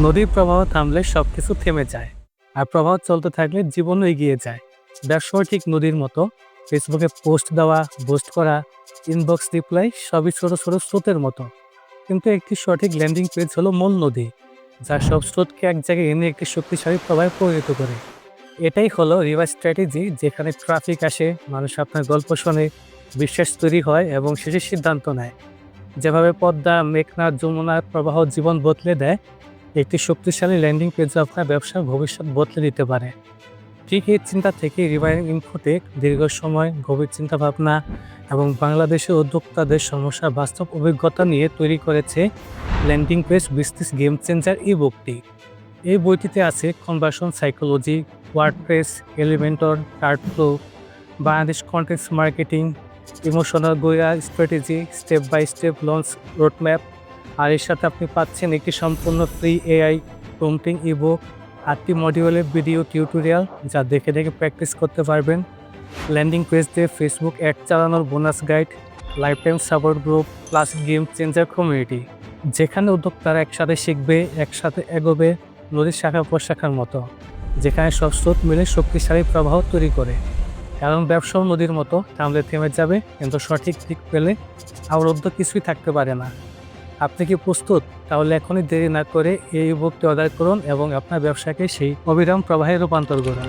নদীর প্রবাহ থামলে সবকিছু থেমে যায়, আর প্রবাহ চলতে থাকলে জীবনও এগিয়ে যায়। ব্যবসাও ঠিক নদীর মতো। ফেসবুকে পোস্ট দেওয়া, পোস্ট করা, ইনবক্স রিপ্লাই সবই ছোট ছোট স্রোতের মতো। কিন্তু একটি সঠিক ল্যান্ডিং পেজ হলো মূল নদী, যা সব স্রোতকে এক জায়গায় এনে একটি শক্তিশালী প্রবাহে পরিণত করে। এটাই হলো রিভার স্ট্র্যাটেজি, যেখানে ট্রাফিক আসে, মানুষ আপনার গল্প শোনে, বিশ্বাস তৈরি হয় এবং শেষে সিদ্ধান্ত নেয়। যেভাবে পদ্মা, মেঘনা, যমুনার প্রবাহ জীবন বদলে দেয়, একটি শক্তিশালী ল্যান্ডিং পেজ আপনার ব্যবসার ভবিষ্যৎ বদলে দিতে পারে। ঠিক এই চিন্তা থেকে রিভাইং ইনফোটেক দীর্ঘ সময় গভীর চিন্তাভাবনা এবং বাংলাদেশের উদ্যোক্তাদের সমস্যার বাস্তব অভিজ্ঞতা নিয়ে তৈরি করেছে landing page business game changer ই বুকটি। এই বইটিতে আছে conversion psychology, WordPress, Elementor, card flow, Bangladesh content marketing, emotional গোয়া strategy, step by step launch roadmap. আর এর সাথে আপনি পাচ্ছেন একটি সম্পূর্ণ ফ্রি এআই প্রম্পটিং ইবুক, 8টি মডিউলের ভিডিও টিউটোরিয়াল যা দেখে দেখে প্র্যাকটিস করতে পারবেন, ল্যান্ডিং পেজ দিয়ে ফেসবুক অ্যাড চালানোর bonus guide, life time support group, plus game changer community, যেখানে উদ্যোক্তারা একসাথে শিখবে, একসাথে এগোবে, নদীর শাখা প্রশাখার মতো, যেখানে সব স্রোত মিলে শক্তিশালী প্রবাহ তৈরি করে। কারণ ব্যবসাও নদীর মতো, থামলে থেমে যাবে, কিন্তু সঠিক দিক পেলে অবরুদ্ধ কিছুই থাকতে পারে না। আপনি কি প্রস্তুত? তাহলে এখনই দেরি না করে এই বুকটি অর্ডার করুন এবং আপনার ব্যবসাকে সেই অবিরাম প্রবাহে রূপান্তর করুন।